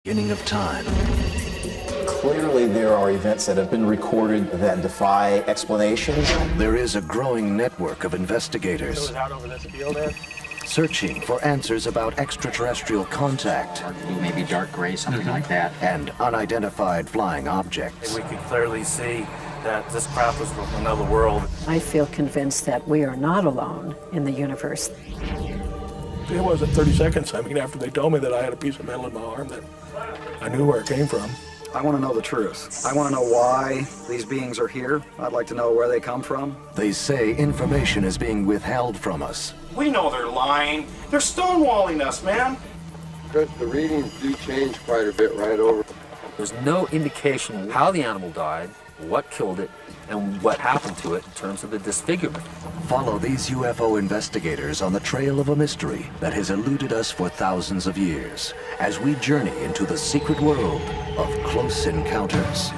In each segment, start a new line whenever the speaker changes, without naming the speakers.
Beginning of time.
Clearly, there are events that have been recorded that defy explanation.
There is a growing network of investigators
out over this field there.
searching for answers about extraterrestrial contact
Maybe dark gray, something like that.
and unidentified flying objects.
We could clearly see that this craft was from another world.
I feel convinced that we are not alone in the universe.
It wasn't 30 seconds, after they told me that I had a piece of metal in my arm, that I knew where it came from.
I want to know the truth. I want to know why these beings are here. I'd like to know where they come from.
They say information is being withheld from us.
We know they're lying. They're stonewalling us, man.
Because the readings do change quite a bit right over.
There's no indication how the animal died, what killed it, and what happened to it in terms of the disfigurement.
Follow these UFO investigators on the trail of a mystery that has eluded us for thousands of years as we journey into the secret world of close encounters.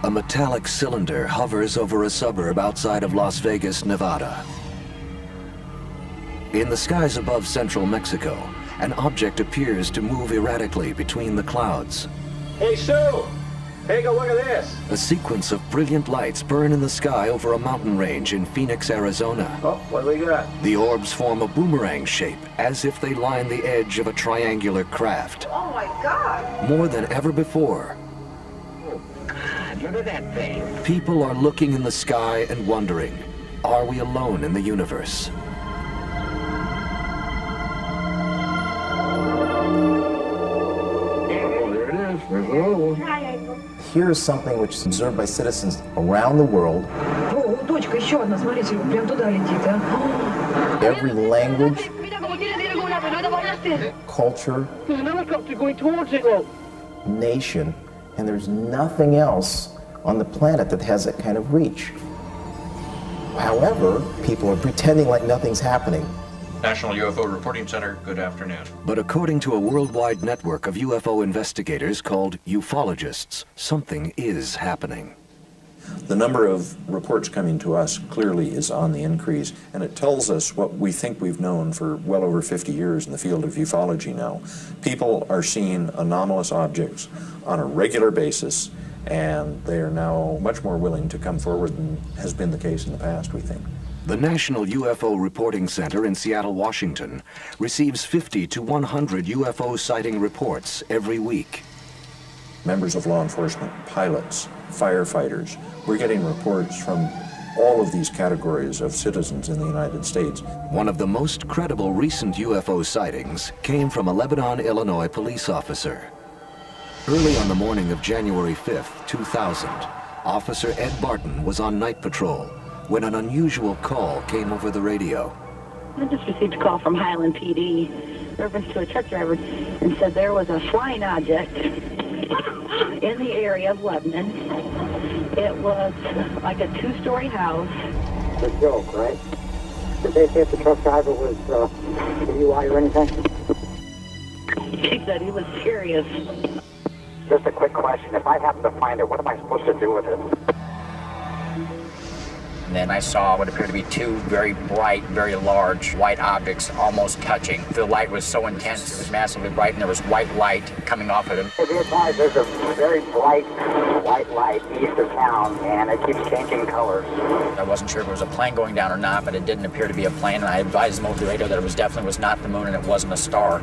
A metallic cylinder hovers over a suburb outside of Las Vegas, Nevada. In the skies above central Mexico, an object appears to move erratically between the clouds.
Hey, Sue! Take a look at this!
A sequence of brilliant lights burn in the sky over a mountain range in Phoenix, Arizona.
Oh, what do we got?
The orbs form a boomerang shape, as if they line the edge of a triangular craft.
Oh my God!
More than ever before,
Look at that thing.
people are looking in the sky and wondering, are we alone in the universe?
Oh, there it is. There's another one.
Here's something which is observed by citizens around the world.
О, точка, еще одна, смотрите, прям туда летит, а?
Every language, culture,
There's an helicopter going towards it, look.
nation, and there's nothing else on the planet that has that kind of reach. However, people are pretending like nothing's happening.
National UFO Reporting Center, good afternoon.
But according to a worldwide network of UFO investigators called ufologists, something is happening.
The number of reports coming to us clearly is on the increase, and it tells us what we think we've known for well over 50 years in the field of ufology now. People are seeing anomalous objects on a regular basis, and they are now much more willing to come forward than has been the case in the past, we think.
The National UFO Reporting Center in Seattle, Washington, receives 50 to 100 UFO sighting reports every week.
Members of law enforcement, pilots, firefighters, we're getting reports from all of these categories of citizens in the United States.
One of the most credible recent UFO sightings came from a Lebanon, Illinois police officer. Early on the morning of January 5th, 2000, Officer Ed Barton was on night patrol when an unusual call came over the radio.
I just received a call from Highland PD, reference to a truck driver, and said there was a flying object in the area of Lebanon. It was like a two-story house.
It's a joke, right? Did they say if the truck driver was DUI or anything?
He said he was serious.
Just a quick question. If I happen to find it, what am I supposed to do with it?
And then I saw what appeared to be two very bright, very large white objects almost touching. The light was so intense, it was massively bright, and there was white light coming off of them.
Hey, be advised, there's a very bright white light east of town, and it keeps changing colors.
I wasn't sure if it was a plane going down or not, but it didn't appear to be a plane, and I advised them over the radio that it definitely was not the moon and it wasn't a star.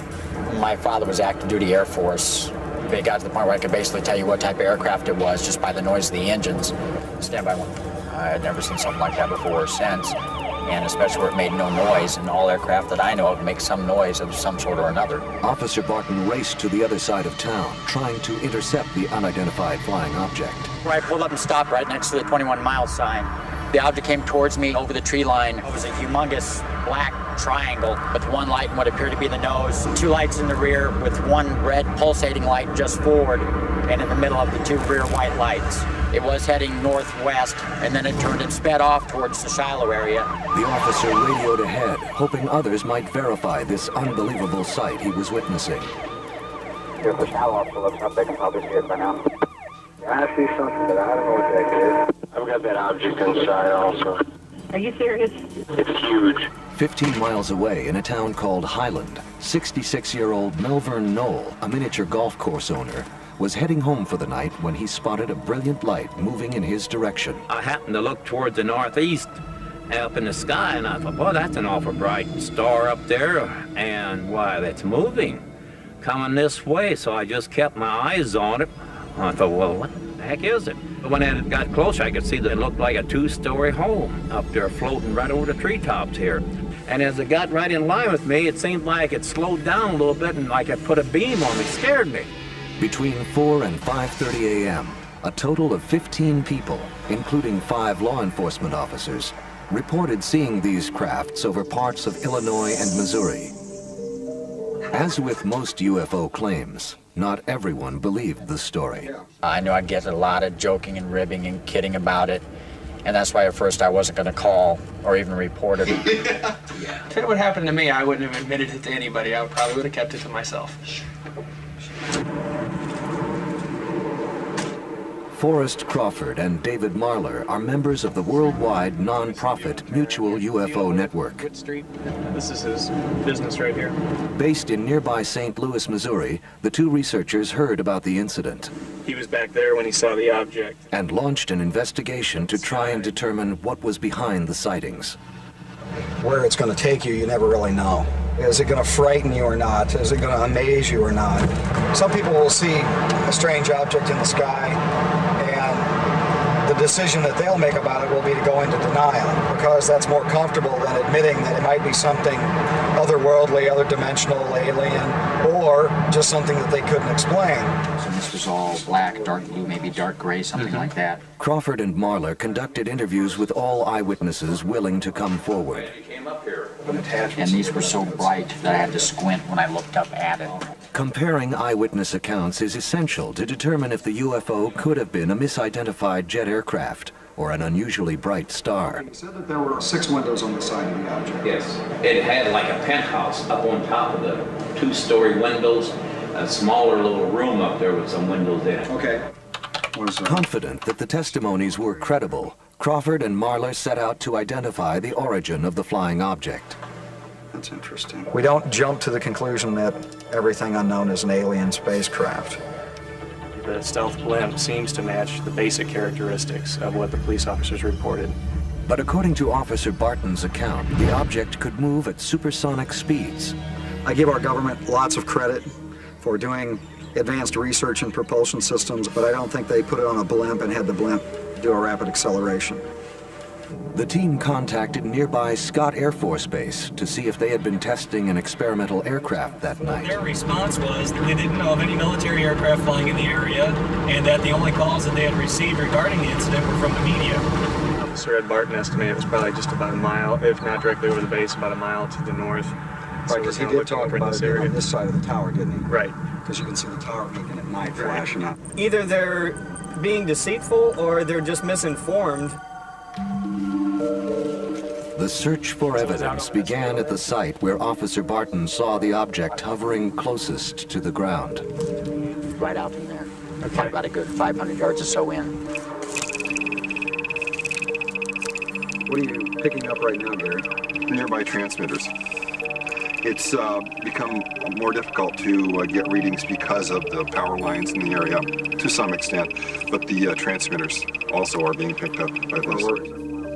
My father was active duty Air Force. It got to the point where I could basically tell you what type of aircraft it was just by the noise of the engines. Stand by one. I had never seen something like that before or since, and especially where it made no noise, and all aircraft that I know of make some noise of some sort or another.
Officer Barton raced to the other side of town, trying to intercept the unidentified flying object.
I pulled up and stopped right next to the 21-mile sign. The object came towards me over the tree line. It was a humongous black triangle with one light in what appeared to be the nose, two lights in the rear with one red pulsating light just forward, and in the middle of the two rear white lights. It was heading northwest, and then it turned and sped off towards the Shiloh area.
The officer radioed ahead, hoping others might verify this unbelievable sight he was witnessing.
If the Shiloh officer looks up, they can probably see it by now. I see something, but I don't know what that is. I've got that object inside also.
Are you serious?
It's huge.
15 miles away in a town called Highland, 66-year-old Melvern Knoll, a miniature golf course owner, was heading home for the night when he spotted a brilliant light moving in his direction.
I happened to look toward the northeast up in the sky, and I thought, boy, that's an awful bright star up there, and why, that's moving, coming this way. So I just kept my eyes on it. I thought, well, what the heck is it? But when it got closer, I could see that it looked like a two-story home up there floating right over the treetops here. And as it got right in line with me, it seemed like it slowed down a little bit and like it put a beam on me, scared me.
Between 4 and 5:30 a.m., a total of 15 people, including 5 law enforcement officers, reported seeing these crafts over parts of Illinois and Missouri. As with most UFO claims, not everyone believed the story.
I knew I'd get a lot of joking and ribbing and kidding about it, and that's why at first I wasn't going to call or even report it.
Tell you what happened to me, I wouldn't have admitted it to anybody. I probably would have kept it to myself.
Forrest Crawford and David Marler are members of the worldwide non-profit Mutual UFO Network.
Wood Street. This is his business right here.
Based in nearby St. Louis, Missouri, the two researchers heard about the incident
He was back there when he saw the object.
and launched an investigation to try and determine what was behind the sightings.
Where it's going to take you, you never really know. Is it going to frighten you or not? Is it going to amaze you or not? Some people will see a strange object in the sky, and the decision that they'll make about it will be to go into denial, because that's more comfortable than admitting that it might be something otherworldly, other dimensional, alien, or just something that they couldn't explain.
So this was all black, dark blue, maybe dark gray, something like that.
Crawford and Marler conducted interviews with all eyewitnesses willing to come forward.
And these were so bright that I had to squint when I looked up at it.
Comparing eyewitness accounts is essential to determine if the UFO could have been a misidentified jet aircraft or an unusually bright star.
You said that there were 6 windows on the side of the object.
Yes, it had like a penthouse up on top of the 2-story windows, a smaller little room up there with some windows in it.
Okay.
Confident that the testimonies were credible, Crawford and Marler set out to identify the origin of the flying object.
That's interesting. We don't jump to the conclusion that everything unknown is an alien spacecraft.
The stealth blimp seems to match the basic characteristics of what the police officers reported.
But according to Officer Barton's account, the object could move at supersonic speeds.
I give our government lots of credit for doing advanced research in propulsion systems, but I don't think they put it on a blimp and had the blimp do a rapid acceleration.
The team contacted nearby Scott Air Force Base to see if they had been testing an experimental aircraft that night.
Their response was that they didn't know of any military aircraft flying in the area, and that the only calls that they had received regarding the incident were from the media.
Officer Ed Barton estimated it was probably just about a mile, if not directly over the base, about a mile to the north.
Right, because he did talk about it on this side of the tower, didn't he?
Right.
Because you can see the tower moving at night, flashing up.
Either they're being deceitful or they're just misinformed.
The search for evidence began at the site where Officer Barton saw the object hovering closest to the ground.
Right out from there. Probably about a good 500 yards or so in.
What are you picking up right now, Gary?
Nearby transmitters. It's become more difficult to get readings because of the power lines in the area, to some extent, but the transmitters also are being picked up by those.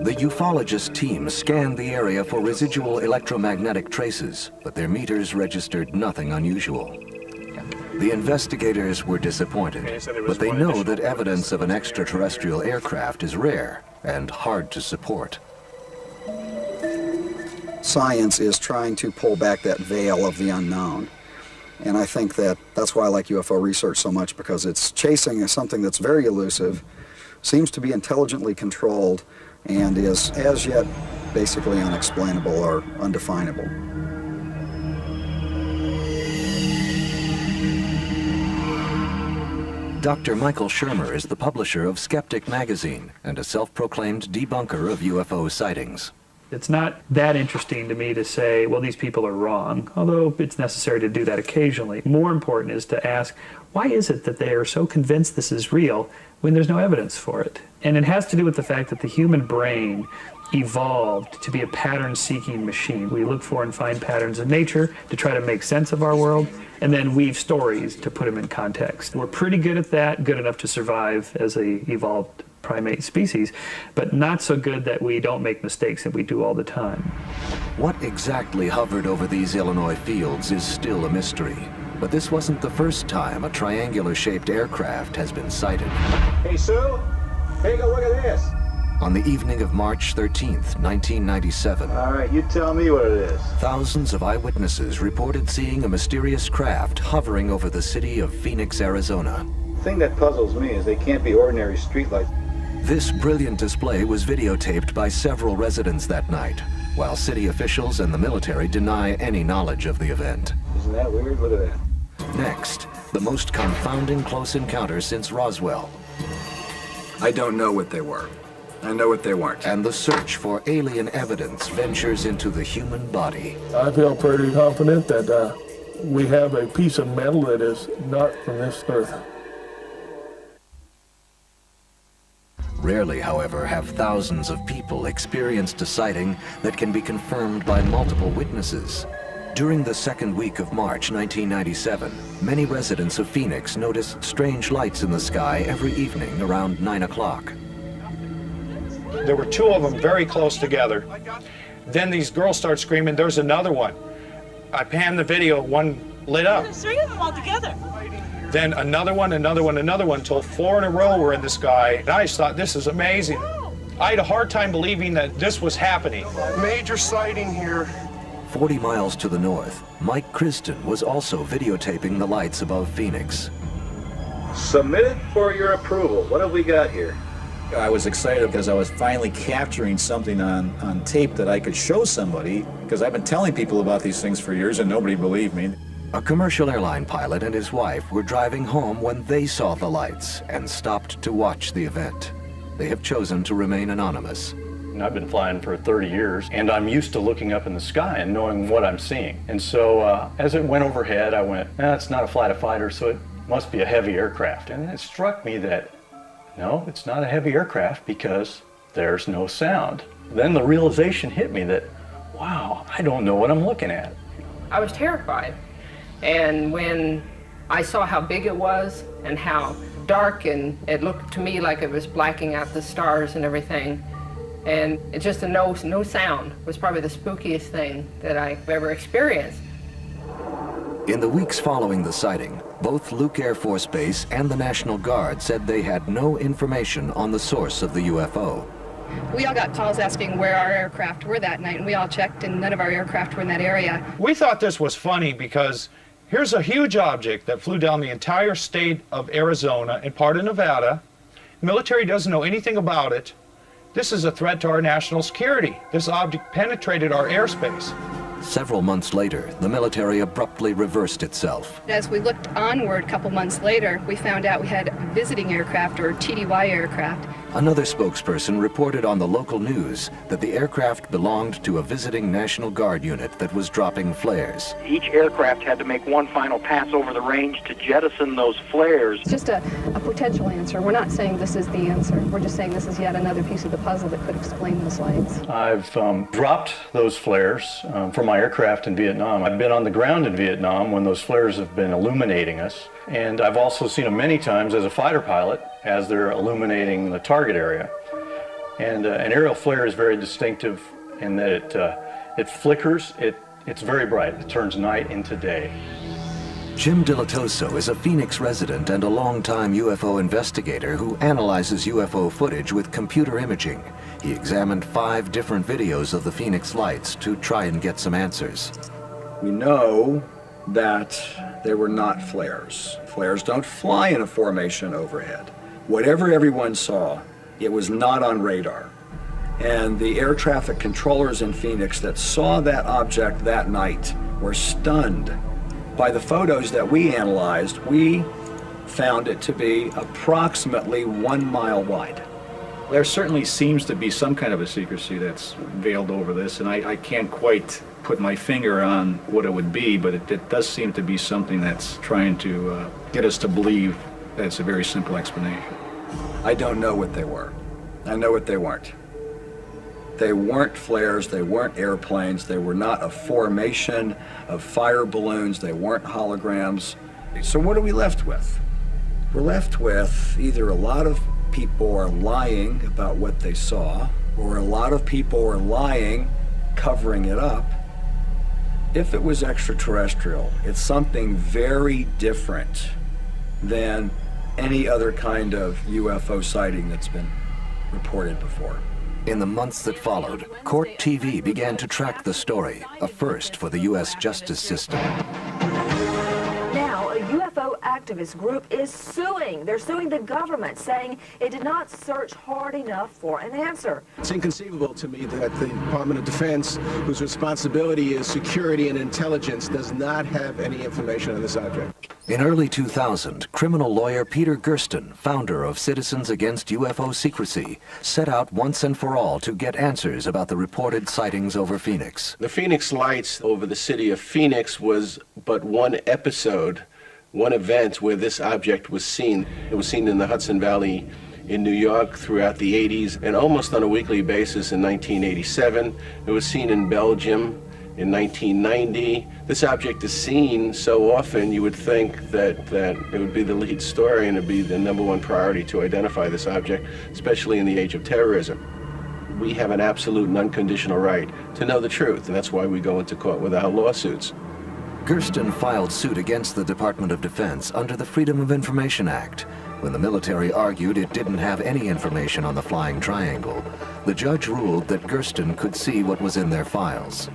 The ufologist team scanned the area for residual electromagnetic traces, but their meters registered nothing unusual. The investigators were disappointed, but they know that evidence of an extraterrestrial aircraft is rare and hard to support.
Science is trying to pull back that veil of the unknown. And I think that that's why I like UFO research so much, because it's chasing something that's very elusive, seems to be intelligently controlled, and is as yet basically unexplainable or undefinable.
Dr. Michael Shermer is the publisher of Skeptic magazine and a self-proclaimed debunker of UFO sightings.
It's not that interesting to me to say, well, these people are wrong, although it's necessary to do that occasionally. More important is to ask, why is it that they are so convinced this is real when there's no evidence for it? And it has to do with the fact that the human brain evolved to be a pattern-seeking machine. We look for and find patterns in nature to try to make sense of our world, and then weave stories to put them in context. We're pretty good at that, good enough to survive as a evolved primate species, but not so good that we don't make mistakes that we do all the time.
What exactly hovered over these Illinois fields is still a mystery. But this wasn't the first time a triangular-shaped aircraft has been sighted.
Hey, Sue, take a look at this.
On the evening of March 13th, 1997.
All right, you tell me what it is.
Thousands of eyewitnesses reported seeing a mysterious craft hovering over the city of Phoenix, Arizona.
The thing that puzzles me is they can't be ordinary streetlights.
This brilliant display was videotaped by several residents that night, while city officials and the military deny any knowledge of the event.
Isn't that weird? Look at that.
Next, the most confounding close encounter since Roswell.
I don't know what they were. I know what they weren't.
And the search for alien evidence ventures into the human body.
I feel pretty confident that we have a piece of metal that is not from this earth.
Rarely, however, have thousands of people experienced a sighting that can be confirmed by multiple witnesses. During the second week of March 1997, many residents of Phoenix noticed strange lights in the sky every evening around 9 o'clock.
There were two of them very close together. Then these girls start screaming, there's another one. I panned the video, one lit up.
There's three of them all together.
Then another one, until 4 in a row were in the sky. And I just thought, this is amazing. I had a hard time believing that this was happening.
Major sighting here.
40 miles to the north, Mike Kristen was also videotaping the lights above Phoenix.
Submitted for your approval. What have we got here?
I was excited because I was finally capturing something on tape that I could show somebody, because I've been telling people about these things for years and nobody believed me.
A commercial airline pilot and his wife were driving home when they saw the lights and stopped to watch the event. They have chosen to remain anonymous.
I've been flying for 30 years, and I'm used to looking up in the sky and knowing what I'm seeing. And so as it went overhead, I went, it's not a fighter, so it must be a heavy aircraft. And it struck me that, no, it's not a heavy aircraft because there's no sound. Then the realization hit me that, wow, I don't know what I'm looking at.
I was terrified. And when I saw how big it was and how dark, and it looked to me like it was blacking out the stars and everything, and it just no sound was probably the spookiest thing that I've ever experienced.
In the weeks following the sighting, both Luke Air Force Base and the National Guard said they had no information on the source of the UFO.
We all got calls asking where our aircraft were that night, and we all checked, and none of our aircraft were in that area.
We thought this was funny because here's a huge object that flew down the entire state of Arizona and part of Nevada. The military doesn't know anything about it. This is a threat to our national security. This object penetrated our airspace.
Several months later, the military abruptly reversed itself.
As we looked onward a couple months later, we found out we had visiting aircraft, or TDY aircraft.
Another spokesperson reported on the local news that the aircraft belonged to a visiting National Guard unit that was dropping flares.
Each aircraft had to make one final pass over the range to jettison those flares.
It's just a potential answer. We're not saying this is the answer. We're just saying this is yet another piece of the puzzle that could explain those lights.
I've dropped those flares from my aircraft in Vietnam. I've been on the ground in Vietnam when those flares have been illuminating us. And I've also seen them many times as a fighter pilot as they're illuminating the target area. And an aerial flare is very distinctive in that it flickers, it's very bright. It turns night into day.
Jim Dilatoso is a Phoenix resident and a longtime UFO investigator who analyzes UFO footage with computer imaging. He examined 5 different videos of the Phoenix lights to try and get some answers.
We know that they were not flares. Flares don't fly in a formation overhead. Whatever everyone saw, it was not on radar. And the air traffic controllers in Phoenix that saw that object that night were stunned. By the photos that we analyzed, we
found it to be approximately 1 mile wide. There certainly seems to be some kind of a secrecy that's veiled over this, and I can't quite put my finger on what it would be, but it does seem to be something that's trying to get us to believe that it's a very simple explanation. I don't know what they were. I know what they weren't. They weren't flares, they weren't airplanes, they were not a formation of fire balloons, they weren't holograms. So what are we left with? We're left with either a lot of people are lying about what they saw, or a lot of people are lying, covering it up. If it was extraterrestrial, it's something very different than any other kind of UFO sighting that's been reported before.
In the months that followed, Court TV began to track the story, a first for the U.S. justice system.
Now, a UFO activist group is suing. They're suing the government, saying it did not search hard enough for an answer.
It's inconceivable to me that the Department of Defense, whose responsibility is security and intelligence, does not have any information on this object.
In early 2000, criminal lawyer Peter Gersten, founder of Citizens Against UFO Secrecy, set out once and for all to get answers about the reported sightings over Phoenix.
The Phoenix Lights over the city of Phoenix was but one episode, one event where this object was seen. It was seen in the Hudson Valley in New York throughout the 80s and almost on a weekly basis in 1987. It was seen in Belgium in 1990. This object is seen so often you would think that it would be the lead story and it'd be the #1 priority to identify this object, especially in the age of terrorism. We have an absolute and unconditional right to know the truth, and that's why we go into court with our lawsuits.
Gersten filed suit against the Department of Defense under the Freedom of Information Act. When the military argued it didn't have any information on the flying triangle, the judge ruled that Gersten could see what was in their files.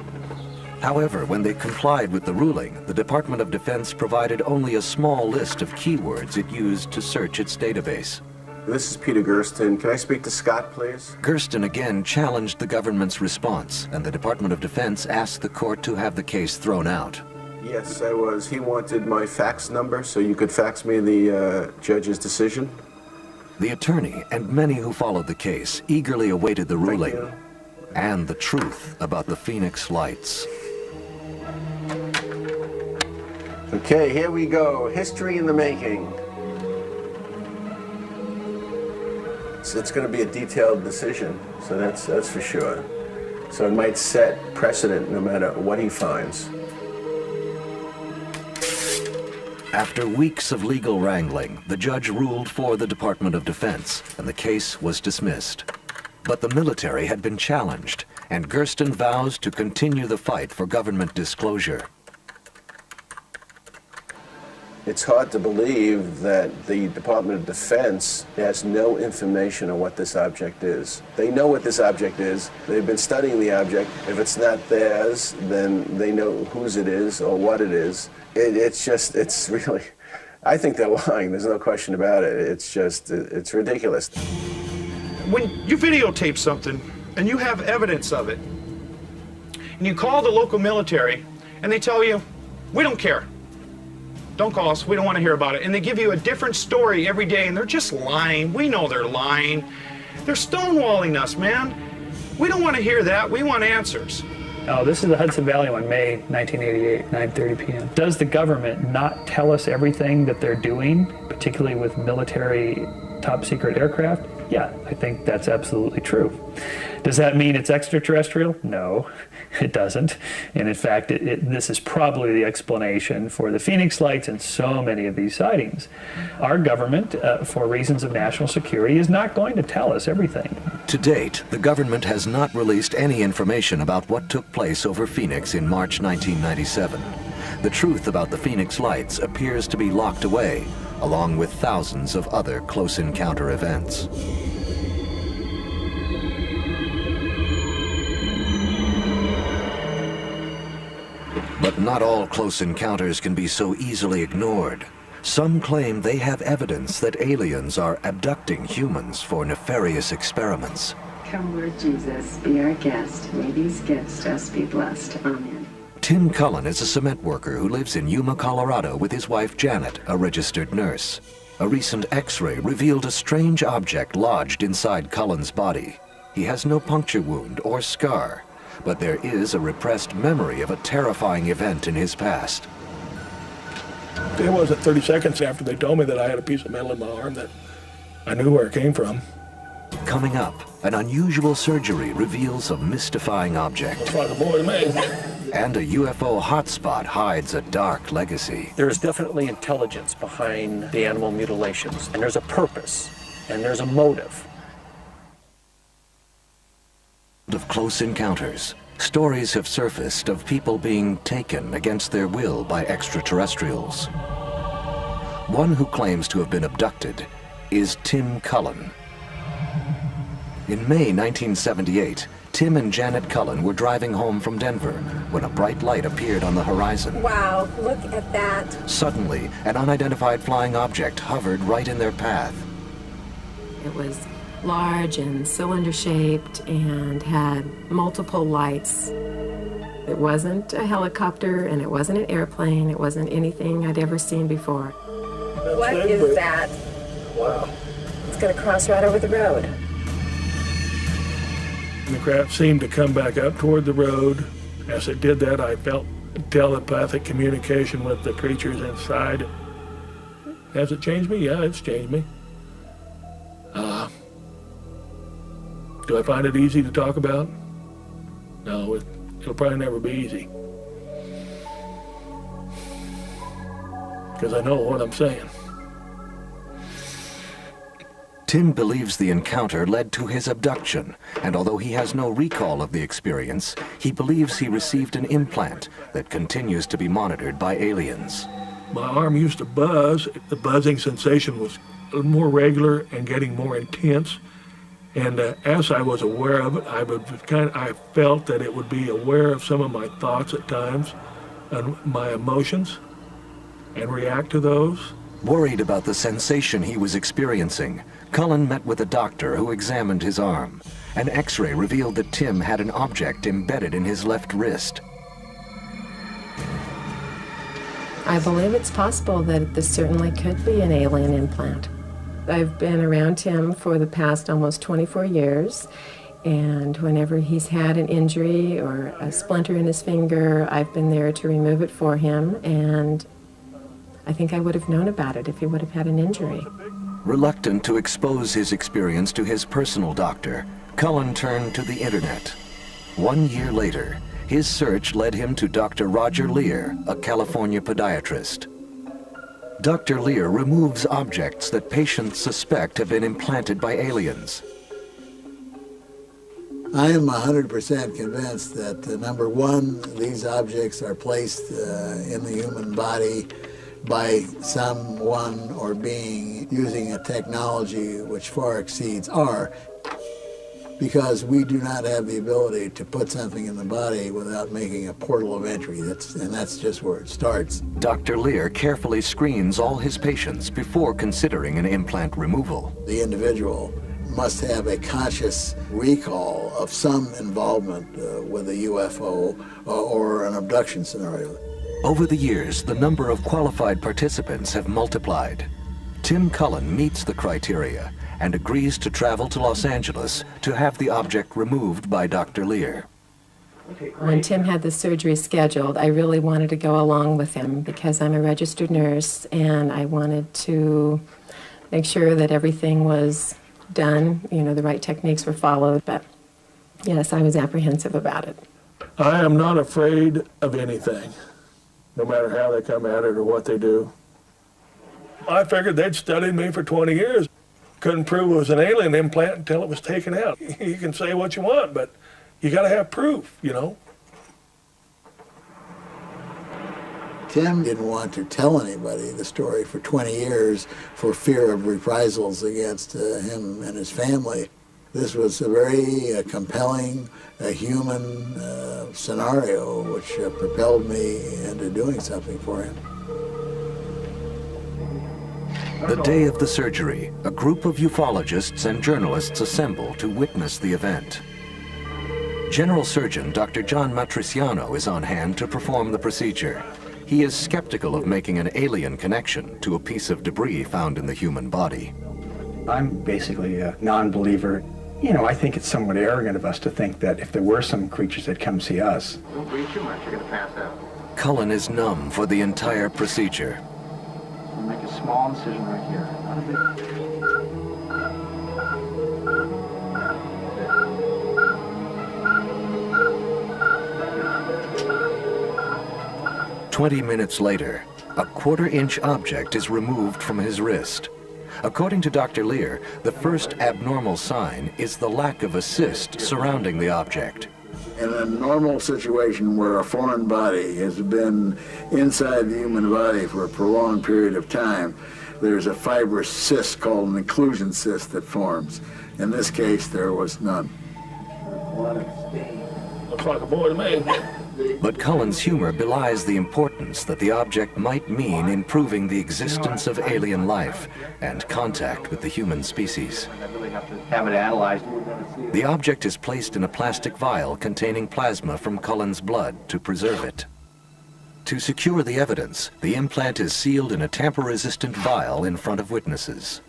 However, when they complied with the ruling, the Department of Defense provided only a small list of keywords it used to search its database.
This is Peter Gersten. Can I speak to Scott, please?
Gersten again challenged the government's response, and the Department of Defense asked the court to have the case thrown out.
Yes, I was. He wanted my fax number so you could fax me the judge's decision.
The attorney and many who followed the case eagerly awaited the ruling and the truth about the Phoenix Lights.
Okay, here we go. History in the making. So it's going to be a detailed decision, so that's for sure. So it might set precedent no matter what he finds.
After weeks of legal wrangling, the judge ruled for the Department of Defense, and the case was dismissed. But the military had been challenged, and Gersten vows to continue the fight for government disclosure.
It's hard to believe that the Department of Defense has no information on what this object is. They know what this object is. They've been studying the object. If it's not theirs, then they know whose it is or what it is. It's really, I think they're lying. There's no question about it. It's ridiculous.
When you videotape something and you have evidence of it, and you call the local military and they tell you, we don't care. Don't call us, we don't want to hear about it. And they give you a different story every day, and they're just lying. We know they're lying. They're stonewalling us, man. We don't want to hear that. We want answers.
Oh, this is the Hudson Valley one, May 1988, 9:30 p.m. Does the government not tell us everything that they're doing, particularly with military top secret aircraft? Yeah, I think that's absolutely true. Does that mean it's extraterrestrial? No, it doesn't. And in fact, this is probably the explanation for the Phoenix Lights and so many of these sightings. Our government, for reasons of national security, is not going to tell us everything.
To date, the government has not released any information about what took place over Phoenix in March 1997. The truth about the Phoenix Lights appears to be locked away, along with thousands of other close encounter events. But not all close encounters can be so easily ignored. Some claim they have evidence that aliens are abducting humans for nefarious experiments.
Come, Lord Jesus, be our guest. May these gifts just be blessed. Amen.
Tim Cullen is a cement worker who lives in Yuma, Colorado with his wife Janet, a registered nurse. A recent X-ray revealed a strange object lodged inside Cullen's body. He has no puncture wound or scar, but there is a repressed memory of a terrifying event in his past.
It wasn't 30 seconds after they told me that I had a piece of metal in my arm that I knew where it came from.
Coming up, an unusual surgery reveals a mystifying object.
Looks like a boy to me.
And a UFO hotspot hides a dark legacy.
There is definitely intelligence behind the animal mutilations, and there's a purpose, and there's a motive.
Of close encounters, stories have surfaced of people being taken against their will by extraterrestrials. One who claims to have been abducted is Tim Cullen. In May 1978, Tim and Janet Cullen were driving home from Denver when a bright light appeared on the horizon.
Wow, look at that.
Suddenly, an unidentified flying object hovered right in their path.
It was large and cylinder-shaped and had multiple lights. It wasn't a helicopter and it wasn't an airplane. It wasn't anything I'd ever seen before.
What is that?
Wow.
It's going to cross right over the road.
The craft seemed to come back up toward the road. As it did that, I felt telepathic communication with the creatures inside. Has it changed me? Yeah, it's changed me. Do I find it easy to talk about? No, it'll probably never be easy. Because I know what I'm saying.
Tim believes the encounter led to his abduction, and although he has no recall of the experience, he believes he received an implant that continues to be monitored by aliens.
My arm used to buzz. The buzzing sensation was more regular and getting more intense. And as I was aware of it, I felt that it would be aware of some of my thoughts at times and my emotions and react to those.
Worried about the sensation he was experiencing, Cullen met with a doctor who examined his arm. An X-ray revealed that Tim had an object embedded in his left wrist.
I believe it's possible that this certainly could be an alien implant. I've been around Tim for the past almost 24 years, and whenever he's had an injury or a splinter in his finger, I've been there to remove it for him, and I think I would have known about it if he would have had an injury.
Reluctant to expose his experience to his personal doctor, Cullen turned to the internet. 1 year later, his search led him to Dr. Roger Lear, a California podiatrist. Dr. Lear removes objects that patients suspect have been implanted by aliens.
I am 100% convinced that, number one, these objects are placed in the human body by someone or being using a technology which far exceeds our, because we do not have the ability to put something in the body without making a portal of entry. And that's just where it starts.
Dr. Lear carefully screens all his patients before considering an implant removal.
The individual must have a conscious recall of some involvement with a UFO or an abduction scenario.
Over the years, the number of qualified participants have multiplied. Tim Cullen meets the criteria and agrees to travel to Los Angeles to have the object removed by Dr. Lear.
When Tim had the surgery scheduled, I really wanted to go along with him because I'm a registered nurse and I wanted to make sure that everything was done, the right techniques were followed, but yes, I was apprehensive about it.
I am not afraid of anything, no matter how they come at it or what they do. I figured they'd studied me for 20 years. Couldn't prove it was an alien implant until it was taken out. You can say what you want, but you got to have proof,
Tim didn't want to tell anybody the story for 20 years for fear of reprisals against him and his family. This was a very compelling, human scenario which propelled me into doing something for him.
The day of the surgery, a group of ufologists and journalists assemble to witness the event. General Surgeon Dr. John Matriciano is on hand to perform the procedure. he is skeptical of making an alien connection to a piece of debris found in the human body.
I'm basically a non-believer. You know, I think it's somewhat arrogant of us to think that if there were some creatures that come see us.
Don't breathe too much, you're going to pass out.
Cullen is numb for the entire procedure.
I'll make a small incision right here. Not a big...
20 minutes later, a quarter-inch object is removed from his wrist. According to Dr. Lear, the first abnormal sign is the lack of a cyst surrounding the object.
In a normal situation where a foreign body has been inside the human body for a prolonged period of time, there's a fibrous cyst called an inclusion cyst that forms. In this case, there was none.
Looks like a boy to me.
But Cullen's humor belies the importance that the object might mean in proving the existence of alien life and contact with the human species.
I really have to have it analyzed.
The object is placed in a plastic vial containing plasma from Cullen's blood to preserve it. To secure the evidence, the implant is sealed in a tamper-resistant vial in front of witnesses.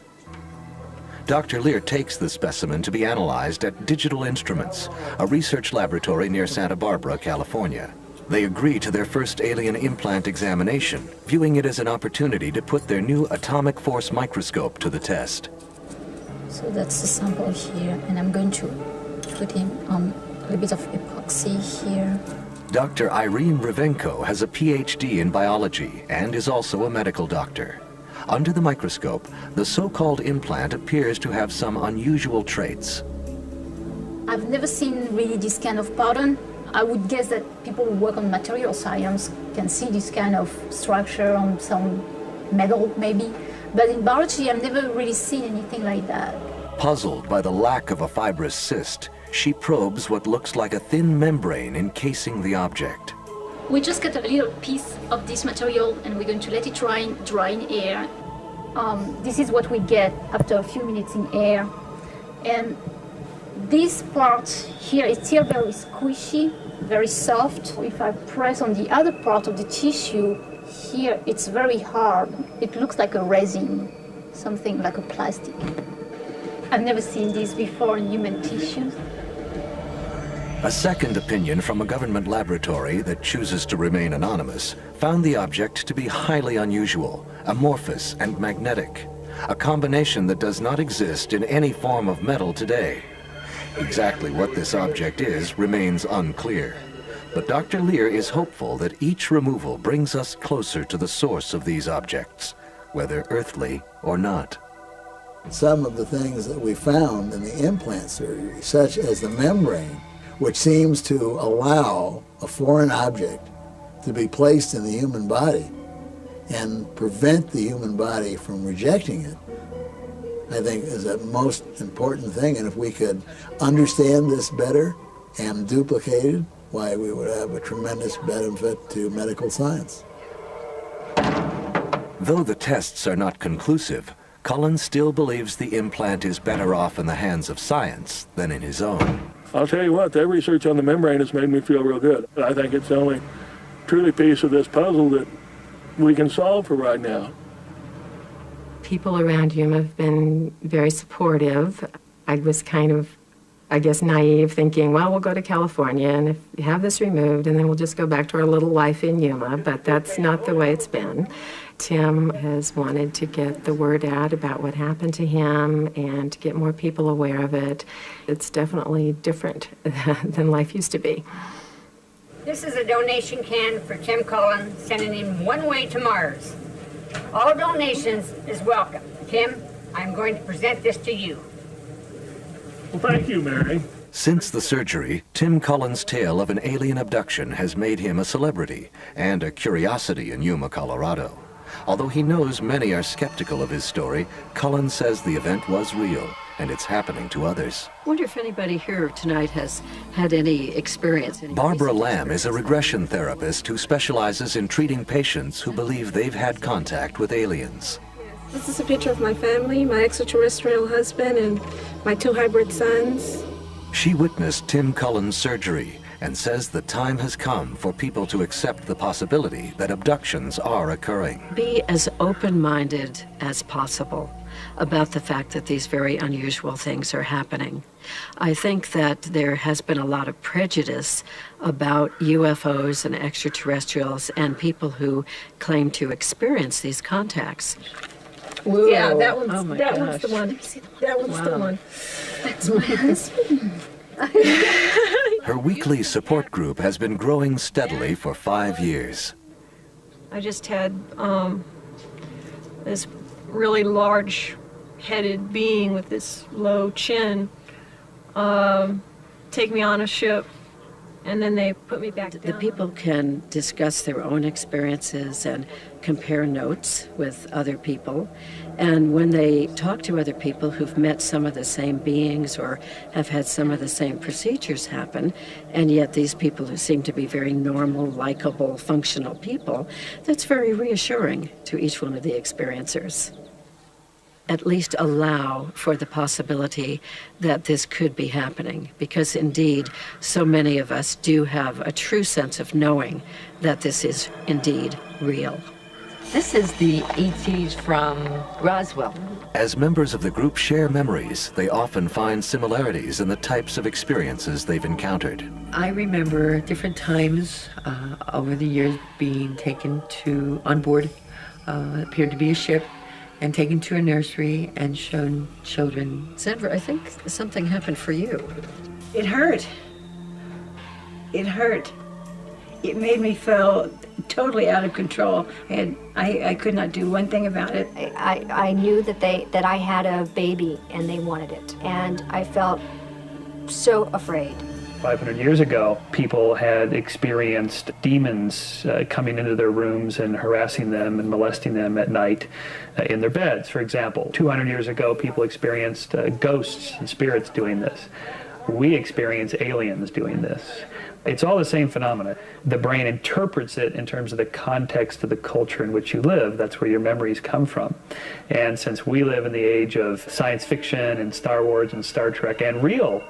Dr. Lear takes the specimen to be analyzed at Digital Instruments, a research laboratory near Santa Barbara, California. They agree to their first alien implant examination, viewing it as an opportunity to put their new atomic force microscope to the test.
So that's the sample here, and I'm going to put in a little bit of epoxy here.
Dr. Irene Rivenko has a PhD in biology and is also a medical doctor. Under the microscope, the so-called implant appears to have some unusual traits.
I've never seen really this kind of pattern. I would guess that people who work on material science can see this kind of structure on some metal, maybe. But in biology, I've never really seen anything like that.
Puzzled by the lack of a fibrous cyst, she probes what looks like a thin membrane encasing the object.
We just got a little piece of this material and we're going to let it dry in air. This is what we get after a few minutes in air. And this part here is still very squishy, very soft. If I press on the other part of the tissue, here it's very hard. It looks like a resin, something like a plastic. I've never seen this before in human tissues.
A second opinion from a government laboratory that chooses to remain anonymous found the object to be highly unusual, amorphous and magnetic, a combination that does not exist in any form of metal today. Exactly what this object is remains unclear, but Dr. Lear is hopeful that each removal brings us closer to the source of these objects, whether earthly or not.
Some of the things that we found in the implant surgery, such as the membrane, which seems to allow a foreign object to be placed in the human body and prevent the human body from rejecting it, I think is the most important thing. And if we could understand this better and duplicate it, why, we would have a tremendous benefit to medical science.
Though the tests are not conclusive, Cullen still believes the implant is better off in the hands of science than in his own.
I'll tell you what, that research on the membrane has made me feel real good. I think it's the only truly piece of this puzzle that we can solve for right now.
People around him have been very supportive. I was kind of, I guess, naive, thinking, well, we'll go to California and if you have this removed and then we'll just go back to our little life in Yuma, but that's not the way it's been. Tim has wanted to get the word out about what happened to him and to get more people aware of it. It's definitely different than life used to be.
This is a donation can for Tim Cullen, sending him one way to Mars. All donations is welcome. Tim, I'm going to present this to you.
Well, thank you, Mary.
Since the surgery, Tim Cullen's tale of an alien abduction has made him a celebrity and a curiosity in Yuma, Colorado. Although he knows many are skeptical of his story, Cullen says the event was real and it's happening to others.
I wonder if anybody here tonight has had any experience.
Barbara Lamb is a regression therapist who specializes in treating patients who believe they've had contact with aliens.
This is a picture of my family, my extraterrestrial husband and my 2 hybrid sons.
She witnessed Tim Cullen's surgery and says the time has come for people to accept the possibility that abductions are occurring.
Be as open-minded as possible about the fact that these very unusual things are happening. I think that there has been a lot of prejudice about UFOs and extraterrestrials and people who claim to experience these contacts.
Whoa.
Yeah, that one's,
Oh my
that
gosh.
one's the one. That one's the
Wow.
one. That's my husband.
Her weekly support group has been growing steadily for 5 years.
I just had this really large-headed being with this low chin take me on a ship, and then they put me back down.
The people can discuss their own experiences and compare notes with other people. And when they talk to other people who've met some of the same beings or have had some of the same procedures happen, and yet these people who seem to be very normal, likable, functional people, that's very reassuring to each one of the experiencers. At least allow for the possibility that this could be happening, because indeed so many of us do have a true sense of knowing that this is indeed real.
This is the ETs from Roswell.
As members of the group share memories, they often find similarities in the types of experiences they've encountered.
I remember different times over the years being taken on board, appeared to be a ship, and taken to a nursery and shown children.
Sandra, I think something happened for you.
It hurt. It hurt. It made me feel totally out of control, and I could not do one thing about it.
I knew that I had a baby and they wanted it, and I felt so afraid.
500 years ago, people had experienced demons coming into their rooms and harassing them and molesting them at night in their beds, for example. 200 years ago, people experienced ghosts and spirits doing this. We experience aliens doing this. It's all the same phenomena. The brain interprets it in terms of the context of the culture in which you live. That's where your memories come from. And since we live in the age of science fiction and Star Wars and Star Trek and real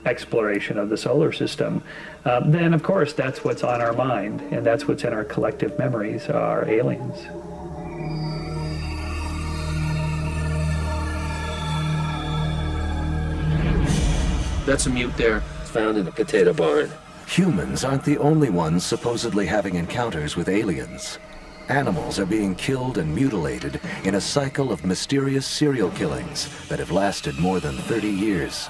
exploration of the solar system, then of course that's what's on our mind, and that's what's in our collective memories, are aliens.
That's a mute there. It's found in a potato barn.
Humans aren't the only ones supposedly having encounters with aliens. Animals are being killed and mutilated in a cycle of mysterious serial killings that have lasted more than 30 years.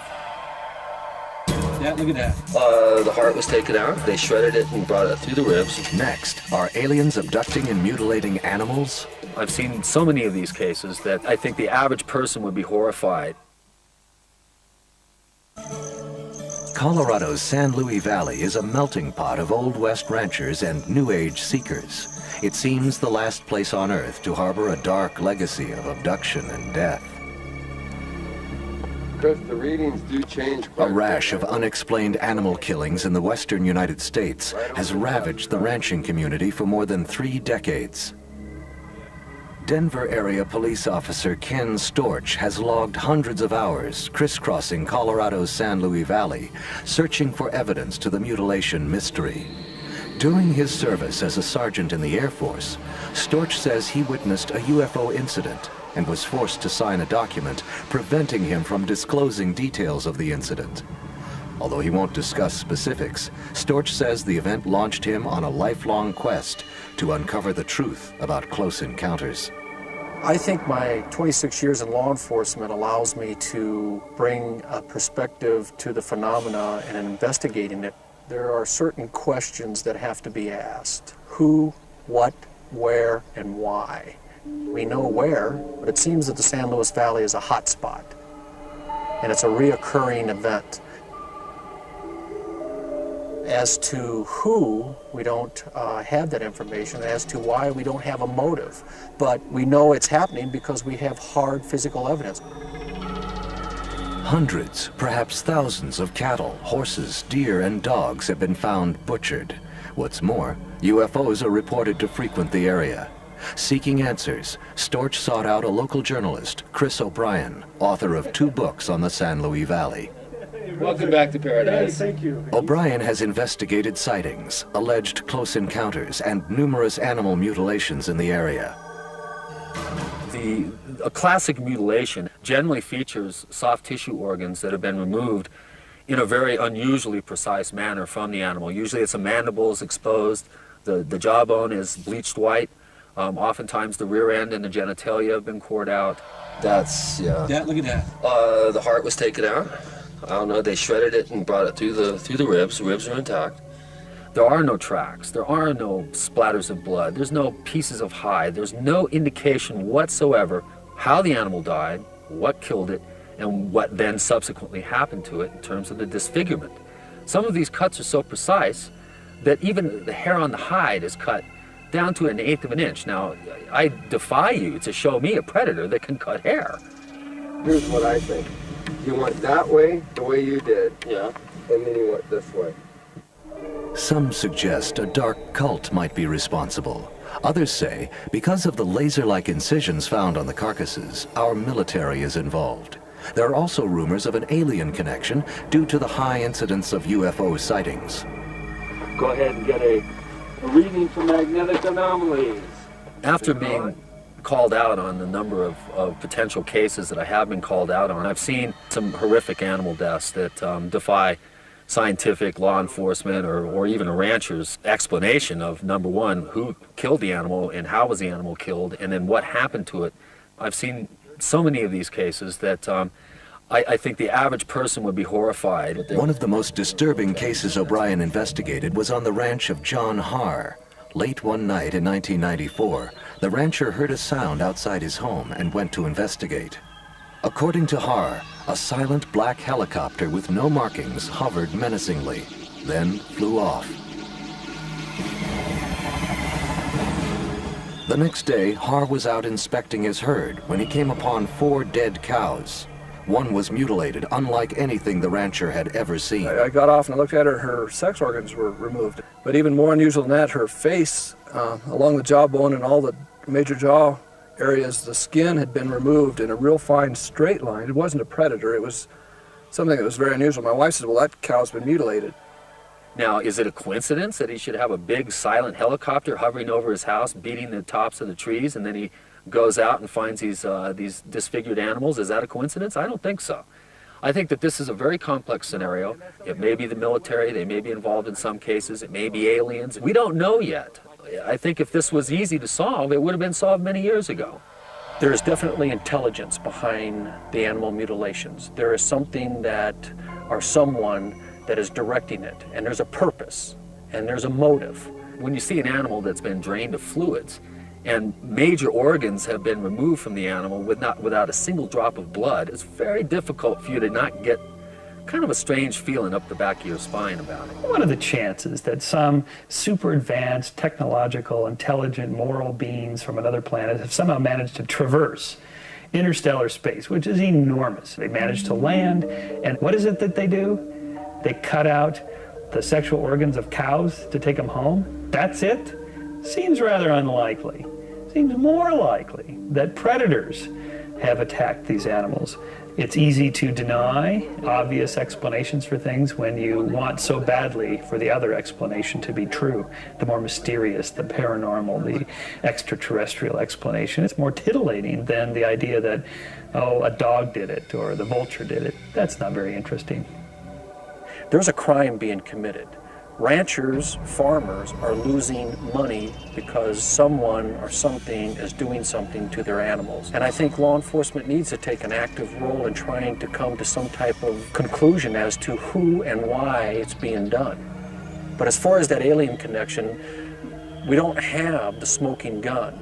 Yeah, look at that. The heart was taken out. They shredded it and brought it through the ribs.
Next, are aliens abducting and mutilating animals?
I've seen so many of these cases that I think the average person would be horrified.
Colorado's San Luis Valley is a melting pot of Old West ranchers and New Age seekers. It seems the last place on Earth to harbor a dark legacy of abduction and death.
Chris, the readings do change quite
A rash of unexplained animal killings in the western United States has ravaged the ranching community for more than 3 decades. Denver area police officer Ken Storch has logged hundreds of hours crisscrossing Colorado's San Luis Valley, searching for evidence to the mutilation mystery. During his service as a sergeant in the Air Force, Storch says he witnessed a UFO incident and was forced to sign a document preventing him from disclosing details of the incident. Although he won't discuss specifics, Storch says the event launched him on a lifelong quest to uncover the truth about close encounters.
I think my 26 years in law enforcement allows me to bring a perspective to the phenomena and investigating it. There are certain questions that have to be asked. Who, what, where, and why. We know where, but it seems that the San Luis Valley is a hot spot, and it's a reoccurring event. As to who, we don't have that information. As to why, we don't have a motive. But we know it's happening because we have hard physical evidence.
Hundreds, perhaps thousands of cattle, horses, deer, and dogs have been found butchered. What's more, UFOs are reported to frequent the area. Seeking answers, Storch sought out a local journalist, Chris O'Brien, author of 2 books on the San Luis Valley.
Welcome back to paradise.
Thank you.
O'Brien has investigated sightings, alleged close encounters, and numerous animal mutilations in the area.
A classic mutilation generally features soft tissue organs that have been removed in a very unusually precise manner from the animal. Usually it's a mandible is exposed, the jawbone is bleached white, oftentimes the rear end and the genitalia have been cored out.
That's, yeah.
Yeah, look at that.
The heart was taken out. I don't know, they shredded it and brought it through the ribs. The ribs are intact.
There are no tracks. There are no splatters of blood. There's no pieces of hide. There's no indication whatsoever how the animal died, what killed it, and what then subsequently happened to it in terms of the disfigurement. Some of these cuts are so precise that even the hair on the hide is cut down to 1/8 of an inch. Now, I defy you to show me a predator that can cut hair.
Here's what I think. You went that way, the way you did.
Yeah.
And then you went this way.
Some suggest a dark cult might be responsible. Others say, because of the laser-like incisions found on the carcasses, our military is involved. There are also rumors of an alien connection due to the high incidence of UFO sightings.
Go ahead and get a reading for magnetic anomalies.
After being called out on the number of potential cases that I have been called out on, I've seen some horrific animal deaths that defy scientific, law enforcement, or even a rancher's explanation of, number one, who killed the animal and how was the animal killed, and then what happened to it. I've seen so many of these cases that I think the average person would be horrified.
One of the most disturbing cases O'Brien investigated was on the ranch of John Haar. Late one night in 1994, the rancher heard a sound outside his home and went to investigate. According to Haar, a silent black helicopter with no markings hovered menacingly, then flew off. The next day, Haar was out inspecting his herd when he came upon 4 dead cows. One was mutilated, unlike anything the rancher had ever seen.
I got off and I looked at her, her sex organs were removed. But even more unusual than that, her face, along the jawbone and all the major jaw areas, the skin had been removed in a real fine straight line. It wasn't a predator, it was something that was very unusual. My wife said, well, that cow's been mutilated.
Now, is it a coincidence that he should have a big silent helicopter hovering over his house, beating the tops of the trees, and then he goes out and finds these disfigured animals? Is that a coincidence? I don't think so. I think that this is a very complex scenario. It may be the military, they may be involved in some cases, it may be aliens. We don't know yet. I think if this was easy to solve, it would have been solved many years ago.
There is definitely intelligence behind the animal mutilations. There is something that, or someone that is directing it, and there's a purpose, and there's a motive.
When you see an animal that's been drained of fluids, and major organs have been removed from the animal without a single drop of blood, it's very difficult for you to not get kind of a strange feeling up the back of your spine about it.
What are the chances that some super advanced, technological, intelligent, moral beings from another planet have somehow managed to traverse interstellar space, which is enormous? They manage to land, and what is it that they do? They cut out the sexual organs of cows to take them home? That's it? Seems rather unlikely. Seems more likely that predators have attacked these animals. It's easy to deny obvious explanations for things when you want so badly for the other explanation to be true. The more mysterious, the paranormal, the extraterrestrial explanation. It's more titillating than the idea that, oh, a dog did it or the vulture did it. That's not very interesting.
There's a crime being committed. Ranchers, farmers are losing money because someone or something is doing something to their animals. And I think law enforcement needs to take an active role in trying to come to some type of conclusion as to who and why it's being done. But as far as that alien connection, we don't have the smoking gun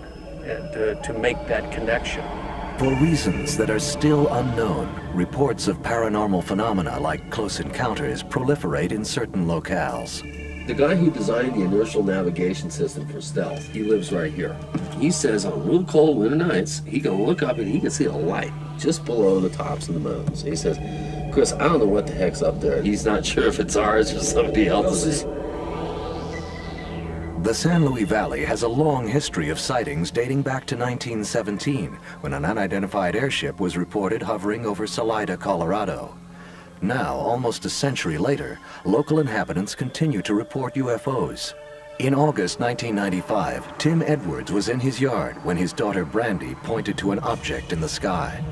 to make that connection.
For reasons that are still unknown, reports of paranormal phenomena like close encounters proliferate in certain locales.
The guy who designed the inertial navigation system for stealth, he lives right here. He says on real cold winter nights, he can look up and he can see a light just below the tops of the mountains. He says, Chris, I don't know what the heck's up there. He's not sure if it's ours or somebody else's.
The San Luis Valley has a long history of sightings dating back to 1917, when an unidentified airship was reported hovering over Salida, Colorado. Now, almost a century later, local inhabitants continue to report UFOs. In August 1995, Tim Edwards was in his yard when his daughter Brandy pointed to an object in the sky.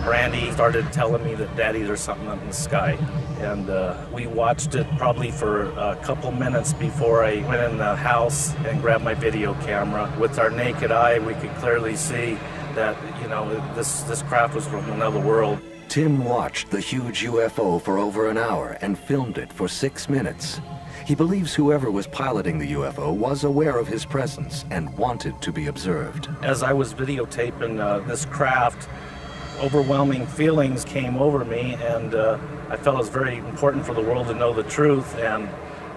Brandy started telling me that, Daddy, there's something up in the sky. And we watched it probably for a couple minutes before I went in the house and grabbed my video camera. With our naked eye, we could clearly see that, you know, this craft was from another world.
Tim watched the huge UFO for over an hour and filmed it for 6 minutes. He believes whoever was piloting the UFO was aware of his presence and wanted to be observed.
As I was videotaping this craft, overwhelming feelings came over me, and I felt it was very important for the world to know the truth, and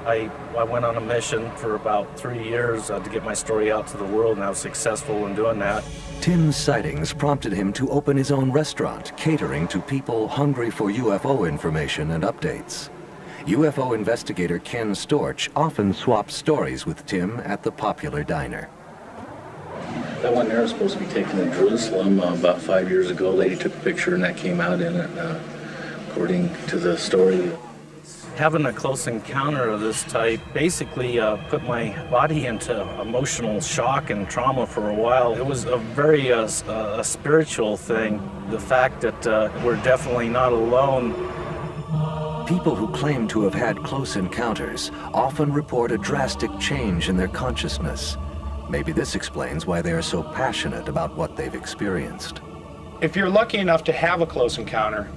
I went on a mission for about 3 years to get my story out to the world, and I was successful in doing that.
Tim's sightings prompted him to open his own restaurant, catering to people hungry for UFO information and updates. UFO investigator Ken Storch often swapped stories with Tim at the popular diner.
That one there was supposed to be taken in Jerusalem about 5 years ago. A lady took a picture and that came out in it, according to the story.
Having a close encounter of this type basically put my body into emotional shock and trauma for a while. It was a very a spiritual thing. The fact that we're definitely not alone.
People who claim to have had close encounters often report a drastic change in their consciousness. Maybe this explains why they are so passionate about what they've experienced.
If you're lucky enough to have a close encounter,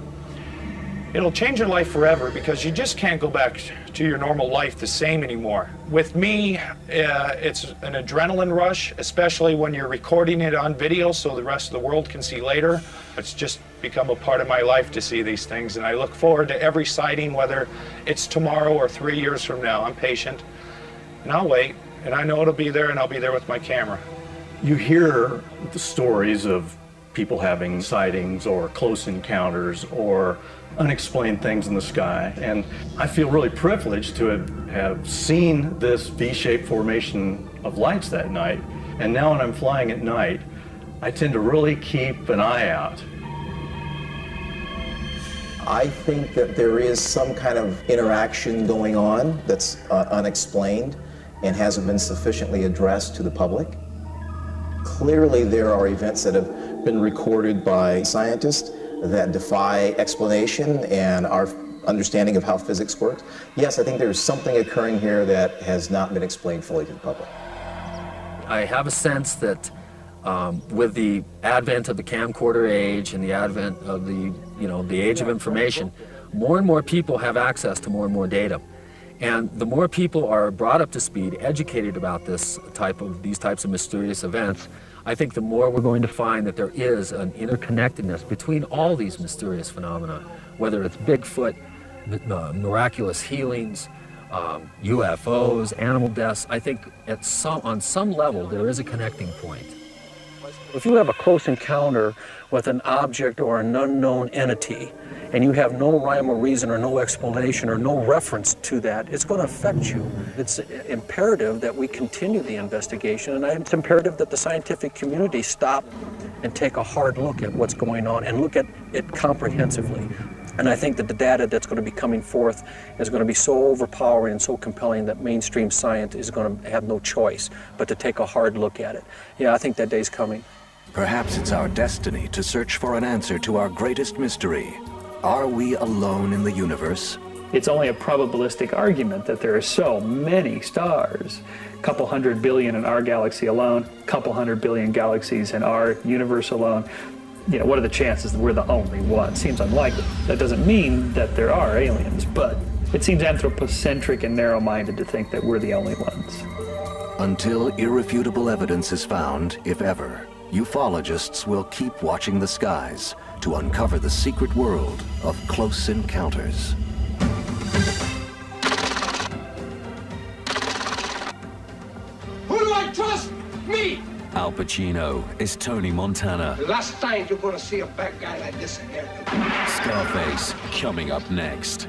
it'll change your life forever because you just can't go back to your normal life the same anymore. With me, it's an adrenaline rush, especially when you're recording it on video so the rest of the world can see later. It's just become a part of my life to see these things, and I look forward to every sighting, whether it's tomorrow or 3 years from now. I'm patient, and I'll wait, and I know it'll be there, and I'll be there with my camera.
You hear the stories of people having sightings or close encounters or unexplained things in the sky, and I feel really privileged to have seen this V-shaped formation of lights that night, and now when I'm flying at night, I tend to really keep an eye out.
I think that there is some kind of interaction going on that's unexplained and hasn't been sufficiently addressed to the public. Clearly there are events that have been recorded by scientists that defy explanation and our understanding of how physics works. Yes, I think there's something occurring here that has not been explained fully to the public.
I have a sense that with the advent of the camcorder age and the advent of the age of information, more and more people have access to more and more data. And the more people are brought up to speed, educated about these types of mysterious events, I think the more we're going to find that there is an interconnectedness between all these mysterious phenomena, whether it's Bigfoot, miraculous healings, UFOs, animal deaths. I think on some level there is a connecting point.
If you have a close encounter with an object or an unknown entity, and you have no rhyme or reason or no explanation or no reference to that, it's going to affect you. It's imperative that we continue the investigation, and it's imperative that the scientific community stop and take a hard look at what's going on and look at it comprehensively. And I think that the data that's going to be coming forth is going to be so overpowering and so compelling that mainstream science is going to have no choice but to take a hard look at it. Yeah, I think that day's coming.
Perhaps it's our destiny to search for an answer to our greatest mystery. Are we alone in the universe?
It's only a probabilistic argument that there are so many stars. A couple 100 billion in our galaxy alone, a couple 100 billion galaxies in our universe alone. You know, what are the chances that we're the only one? Seems unlikely. That doesn't mean that there are aliens, but it seems anthropocentric and narrow-minded to think that we're the only ones.
Until irrefutable evidence is found, if ever, ufologists will keep watching the skies to uncover the secret world of close encounters.
Who do I trust? Me!
Al Pacino is Tony Montana.
The last time you're gonna see a bad guy like this again.
Scarface coming up next.